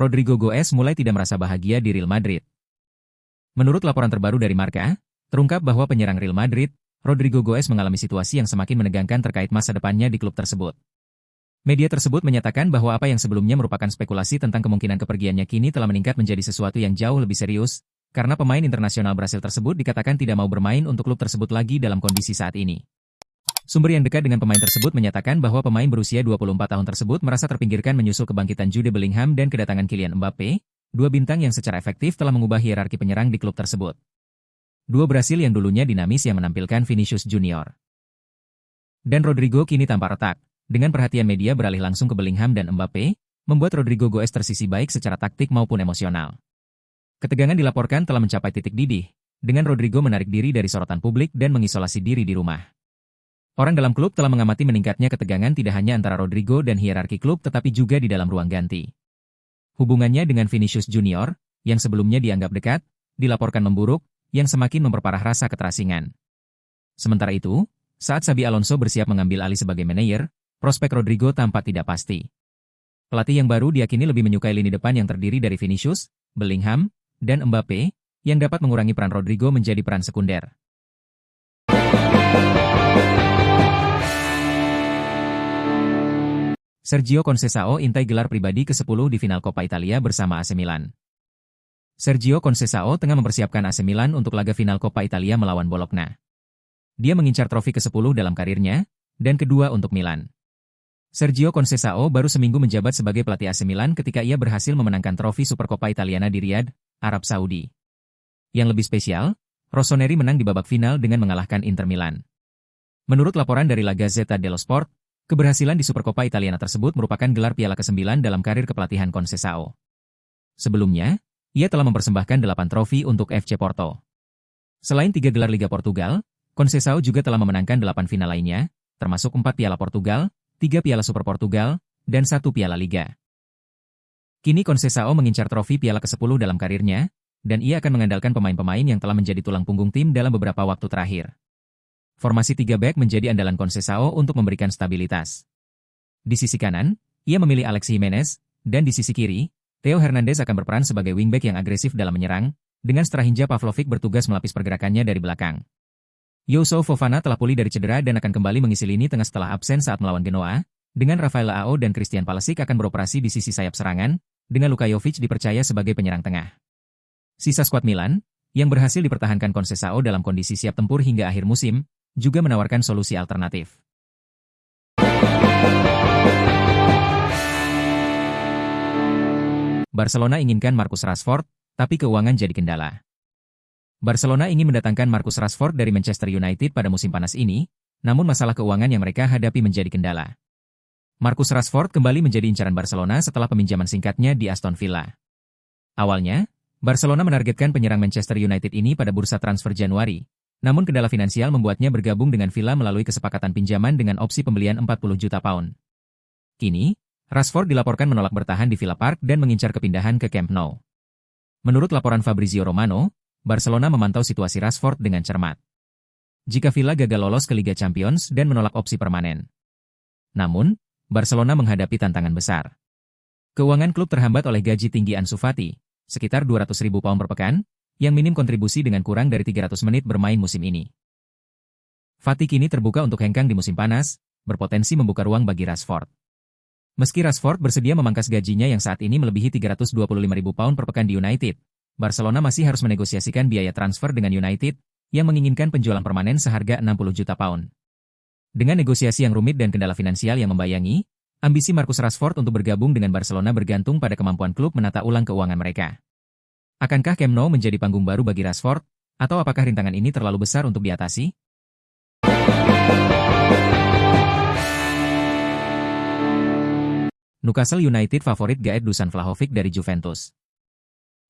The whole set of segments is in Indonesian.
Rodrigo Goes mulai tidak merasa bahagia di Real Madrid. Menurut laporan terbaru dari Marca, terungkap bahwa penyerang Real Madrid, Rodrigo Goes mengalami situasi yang semakin menegangkan terkait masa depannya di klub tersebut. Media tersebut menyatakan bahwa apa yang sebelumnya merupakan spekulasi tentang kemungkinan kepergiannya kini telah meningkat menjadi sesuatu yang jauh lebih serius, karena pemain internasional Brasil tersebut dikatakan tidak mau bermain untuk klub tersebut lagi dalam kondisi saat ini. Sumber yang dekat dengan pemain tersebut menyatakan bahwa pemain berusia 24 tahun tersebut merasa terpinggirkan menyusul kebangkitan Jude Bellingham dan kedatangan Kylian Mbappe, dua bintang yang secara efektif telah mengubah hierarki penyerang di klub tersebut. Dua Brasil yang dulunya dinamis yang menampilkan Vinicius Junior dan Rodrigo kini tampak retak. Dengan perhatian media beralih langsung ke Bellingham dan Mbappe, membuat Rodrigo Goes tersisi baik secara taktik maupun emosional. Ketegangan dilaporkan telah mencapai titik didih, dengan Rodrigo menarik diri dari sorotan publik dan mengisolasi diri di rumah. Orang dalam klub telah mengamati meningkatnya ketegangan tidak hanya antara Rodrigo dan hierarki klub tetapi juga di dalam ruang ganti. Hubungannya dengan Vinicius Junior, yang sebelumnya dianggap dekat, dilaporkan memburuk, yang semakin memperparah rasa keterasingan. Sementara itu, saat Xabi Alonso bersiap mengambil alih sebagai manajer, prospek Rodrigo tampak tidak pasti. Pelatih yang baru diyakini lebih menyukai lini depan yang terdiri dari Vinicius, Bellingham, dan Mbappe, yang dapat mengurangi peran Rodrigo menjadi peran sekunder. Sergio Conceição intai gelar pribadi ke-10 di final Coppa Italia bersama AC Milan. Sergio Conceição tengah mempersiapkan AC Milan untuk laga final Coppa Italia melawan Bologna. Dia mengincar trofi ke-10 dalam karirnya, dan kedua untuk Milan. Sergio Conceição baru seminggu menjabat sebagai pelatih AC Milan ketika ia berhasil memenangkan trofi Supercoppa Italiana di Riyadh, Arab Saudi. Yang lebih spesial, Rossoneri menang di babak final dengan mengalahkan Inter Milan. Menurut laporan dari La Gazzetta dello Sport, keberhasilan di Supercoppa Italiana tersebut merupakan gelar piala ke-9 dalam karir kepelatihan Conceição. Sebelumnya, ia telah mempersembahkan 8 trofi untuk FC Porto. Selain 3 gelar Liga Portugal, Conceição juga telah memenangkan 8 final lainnya, termasuk 4 piala Portugal, 3 piala Super Portugal, dan 1 piala Liga. Kini Conceição mengincar trofi piala ke-10 dalam karirnya, dan ia akan mengandalkan pemain-pemain yang telah menjadi tulang punggung tim dalam beberapa waktu terakhir. Formasi 3 back menjadi andalan Conceição untuk memberikan stabilitas. Di sisi kanan, ia memilih Alexis Jimenez, dan di sisi kiri, Theo Hernandez akan berperan sebagai wingback yang agresif dalam menyerang, dengan Strahinja Pavlovic bertugas melapis pergerakannya dari belakang. Youssouf Fofana telah pulih dari cedera dan akan kembali mengisi lini tengah setelah absen saat melawan Genoa, dengan Rafael Leao dan Christian Pulisic akan beroperasi di sisi sayap serangan, dengan Luka Jovic dipercaya sebagai penyerang tengah. Sisa skuad Milan, yang berhasil dipertahankan Conceição dalam kondisi siap tempur hingga akhir musim, juga menawarkan solusi alternatif. Barcelona inginkan Marcus Rashford, tapi keuangan jadi kendala. Barcelona ingin mendatangkan Marcus Rashford dari Manchester United pada musim panas ini, namun masalah keuangan yang mereka hadapi menjadi kendala. Marcus Rashford kembali menjadi incaran Barcelona setelah peminjaman singkatnya di Aston Villa. Awalnya, Barcelona menargetkan penyerang Manchester United ini pada bursa transfer Januari, namun kendala finansial membuatnya bergabung dengan Villa melalui kesepakatan pinjaman dengan opsi pembelian 40 juta pound. Kini, Rashford dilaporkan menolak bertahan di Villa Park dan mengincar kepindahan ke Camp Nou. Menurut laporan Fabrizio Romano, Barcelona memantau situasi Rashford dengan cermat. Jika Villa gagal lolos ke Liga Champions dan menolak opsi permanen. Namun, Barcelona menghadapi tantangan besar. Keuangan klub terhambat oleh gaji tinggi Ansu Fati, sekitar 200.000 pound per pekan, yang minim kontribusi dengan kurang dari 300 menit bermain musim ini. Fati kini terbuka untuk hengkang di musim panas, berpotensi membuka ruang bagi Rashford. Meski Rashford bersedia memangkas gajinya yang saat ini melebihi 325.000 pound per pekan di United, Barcelona masih harus menegosiasikan biaya transfer dengan United, yang menginginkan penjualan permanen seharga 60 juta pound. Dengan negosiasi yang rumit dan kendala finansial yang membayangi, ambisi Marcus Rashford untuk bergabung dengan Barcelona bergantung pada kemampuan klub menata ulang keuangan mereka. Akankah Camp Nou menjadi panggung baru bagi Rashford, atau apakah rintangan ini terlalu besar untuk diatasi? Newcastle United favorit gaet Dusan Vlahovic dari Juventus.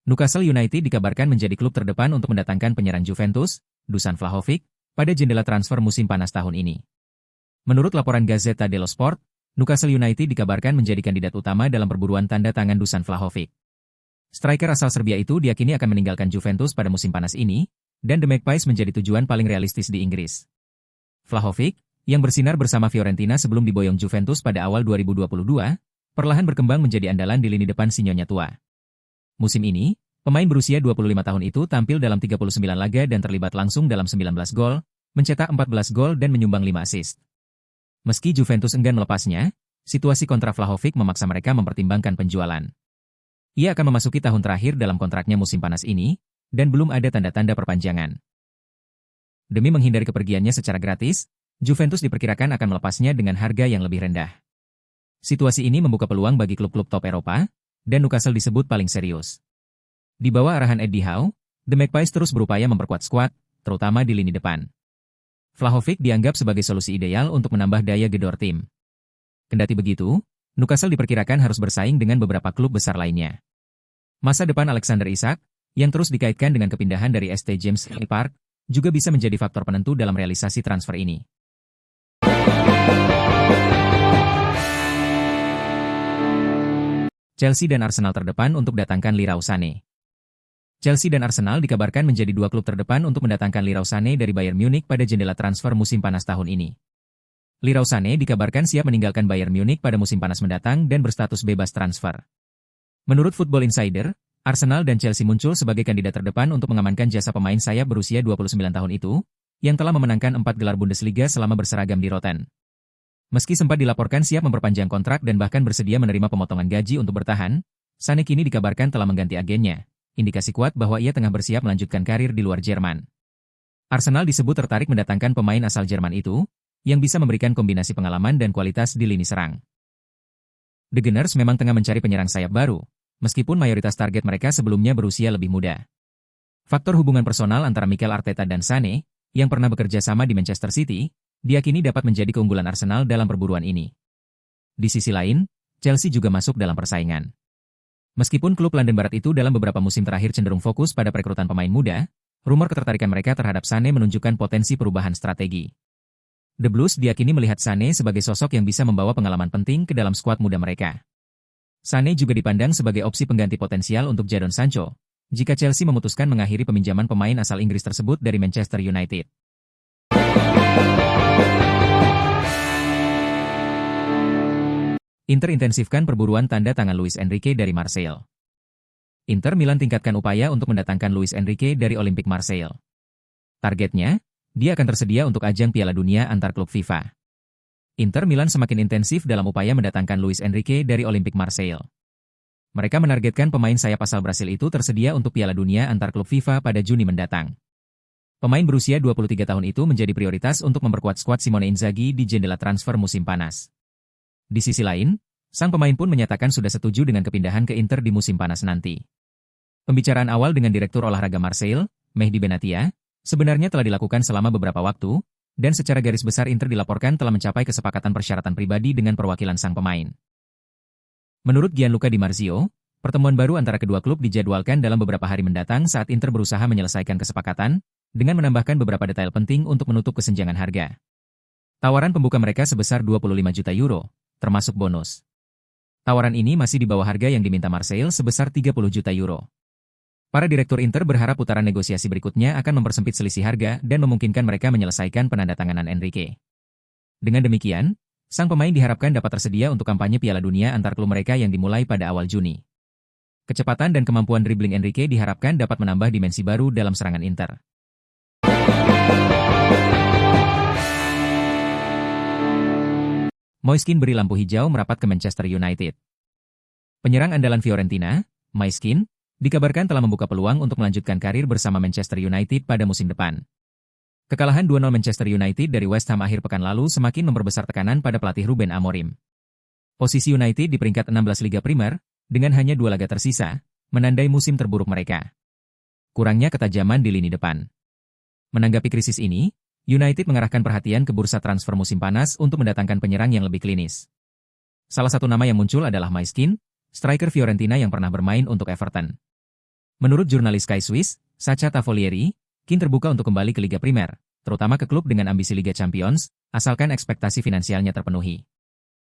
Newcastle United dikabarkan menjadi klub terdepan untuk mendatangkan penyerang Juventus, Dusan Vlahovic, pada jendela transfer musim panas tahun ini. Menurut laporan Gazzetta dello Sport, Newcastle United dikabarkan menjadi kandidat utama dalam perburuan tanda tangan Dusan Vlahovic. Striker asal Serbia itu diyakini akan meninggalkan Juventus pada musim panas ini, dan The Magpies menjadi tujuan paling realistis di Inggris. Vlahovic, yang bersinar bersama Fiorentina sebelum diboyong Juventus pada awal 2022, perlahan berkembang menjadi andalan di lini depan si nyonya tua. Musim ini, pemain berusia 25 tahun itu tampil dalam 39 laga dan terlibat langsung dalam 19 gol, mencetak 14 gol dan menyumbang 5 assist. Meski Juventus enggan melepasnya, situasi kontrak Vlahovic memaksa mereka mempertimbangkan penjualan. Ia akan memasuki tahun terakhir dalam kontraknya musim panas ini, dan belum ada tanda-tanda perpanjangan. Demi menghindari kepergiannya secara gratis, Juventus diperkirakan akan melepasnya dengan harga yang lebih rendah. Situasi ini membuka peluang bagi klub-klub top Eropa, dan Newcastle disebut paling serius. Di bawah arahan Eddie Howe, The Magpies terus berupaya memperkuat skuad, terutama di lini depan. Vlahovic dianggap sebagai solusi ideal untuk menambah daya gedor tim. Kendati begitu, Newcastle diperkirakan harus bersaing dengan beberapa klub besar lainnya. Masa depan Alexander Isak, yang terus dikaitkan dengan kepindahan dari St. James Park, juga bisa menjadi faktor penentu dalam realisasi transfer ini. Chelsea dan Arsenal terdepan untuk datangkan Leroy Sané. Chelsea dan Arsenal dikabarkan menjadi dua klub terdepan untuk mendatangkan Leroy Sané dari Bayern Munich pada jendela transfer musim panas tahun ini. Leroy Sané dikabarkan siap meninggalkan Bayern Munich pada musim panas mendatang dan berstatus bebas transfer. Menurut Football Insider, Arsenal dan Chelsea muncul sebagai kandidat terdepan untuk mengamankan jasa pemain sayap berusia 29 tahun itu, yang telah memenangkan 4 gelar Bundesliga selama berseragam di Rotten. Meski sempat dilaporkan siap memperpanjang kontrak dan bahkan bersedia menerima pemotongan gaji untuk bertahan, Sané kini dikabarkan telah mengganti agennya, indikasi kuat bahwa ia tengah bersiap melanjutkan karir di luar Jerman. Arsenal disebut tertarik mendatangkan pemain asal Jerman itu, yang bisa memberikan kombinasi pengalaman dan kualitas di lini serang. The Gunners memang tengah mencari penyerang sayap baru, meskipun mayoritas target mereka sebelumnya berusia lebih muda. Faktor hubungan personal antara Mikel Arteta dan Sané, yang pernah bekerja sama di Manchester City, diyakini dapat menjadi keunggulan Arsenal dalam perburuan ini. Di sisi lain, Chelsea juga masuk dalam persaingan. Meskipun klub London Barat itu dalam beberapa musim terakhir cenderung fokus pada perekrutan pemain muda, rumor ketertarikan mereka terhadap Sané menunjukkan potensi perubahan strategi. The Blues diyakini melihat Sané sebagai sosok yang bisa membawa pengalaman penting ke dalam skuad muda mereka. Sané juga dipandang sebagai opsi pengganti potensial untuk Jadon Sancho, jika Chelsea memutuskan mengakhiri peminjaman pemain asal Inggris tersebut dari Manchester United. Inter intensifkan perburuan tanda tangan Luis Enrique dari Marseille. Inter Milan tingkatkan upaya untuk mendatangkan Luis Enrique dari Olympique Marseille. Targetnya, dia akan tersedia untuk ajang Piala Dunia antar klub FIFA. Inter Milan semakin intensif dalam upaya mendatangkan Luis Enrique dari Olympique Marseille. Mereka menargetkan pemain sayap asal Brasil itu tersedia untuk Piala Dunia antar klub FIFA pada Juni mendatang. Pemain berusia 23 tahun itu menjadi prioritas untuk memperkuat skuad Simone Inzaghi di jendela transfer musim panas. Di sisi lain, sang pemain pun menyatakan sudah setuju dengan kepindahan ke Inter di musim panas nanti. Pembicaraan awal dengan Direktur Olahraga Marseille, Mehdi Benatia, sebenarnya telah dilakukan selama beberapa waktu, dan secara garis besar Inter dilaporkan telah mencapai kesepakatan persyaratan pribadi dengan perwakilan sang pemain. Menurut Gianluca Di Marzio, pertemuan baru antara kedua klub dijadwalkan dalam beberapa hari mendatang saat Inter berusaha menyelesaikan kesepakatan, dengan menambahkan beberapa detail penting untuk menutup kesenjangan harga. Tawaran pembuka mereka sebesar 25 juta euro, termasuk bonus. Tawaran ini masih di bawah harga yang diminta Marseille sebesar 30 juta euro. Para direktur Inter berharap putaran negosiasi berikutnya akan mempersempit selisih harga dan memungkinkan mereka menyelesaikan penandatanganan Enrique. Dengan demikian, sang pemain diharapkan dapat tersedia untuk kampanye Piala Dunia antar klub mereka yang dimulai pada awal Juni. Kecepatan dan kemampuan dribbling Enrique diharapkan dapat menambah dimensi baru dalam serangan Inter. Moiskin beri lampu hijau merapat ke Manchester United. Penyerang andalan Fiorentina, Moiskin, dikabarkan telah membuka peluang untuk melanjutkan karir bersama Manchester United pada musim depan. Kekalahan 2-0 Manchester United dari West Ham akhir pekan lalu semakin memperbesar tekanan pada pelatih Ruben Amorim. Posisi United di peringkat 16 Liga Primer, dengan hanya 2 laga tersisa, menandai musim terburuk mereka. Kurangnya ketajaman di lini depan. Menanggapi krisis ini, United mengarahkan perhatian ke bursa transfer musim panas untuk mendatangkan penyerang yang lebih klinis. Salah satu nama yang muncul adalah Moiskin, striker Fiorentina yang pernah bermain untuk Everton. Menurut jurnalis Sky Swiss, Sacha Tavolieri, Keane terbuka untuk kembali ke Liga Primer, terutama ke klub dengan ambisi Liga Champions, asalkan ekspektasi finansialnya terpenuhi.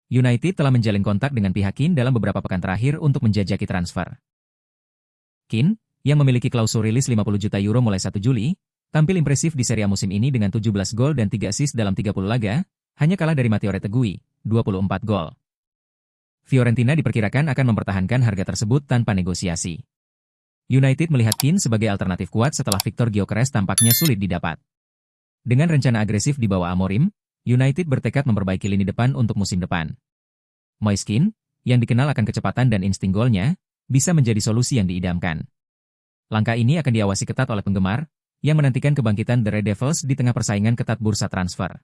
United telah menjalin kontak dengan pihak Keane dalam beberapa pekan terakhir untuk menjajaki transfer. Keane, yang memiliki klausul rilis 50 juta euro mulai 1 Juli, tampil impresif di Serie A musim ini dengan 17 gol dan 3 assist dalam 30 laga, hanya kalah dari Matteo Retegui, 24 gol. Fiorentina diperkirakan akan mempertahankan harga tersebut tanpa negosiasi. United melihat Keane sebagai alternatif kuat setelah Victor Gyökeres tampaknya sulit didapat. Dengan rencana agresif di bawah Amorim, United bertekad memperbaiki lini depan untuk musim depan. Moise Keane, yang dikenal akan kecepatan dan insting golnya, bisa menjadi solusi yang diidamkan. Langkah ini akan diawasi ketat oleh penggemar, yang menantikan kebangkitan The Red Devils di tengah persaingan ketat bursa transfer.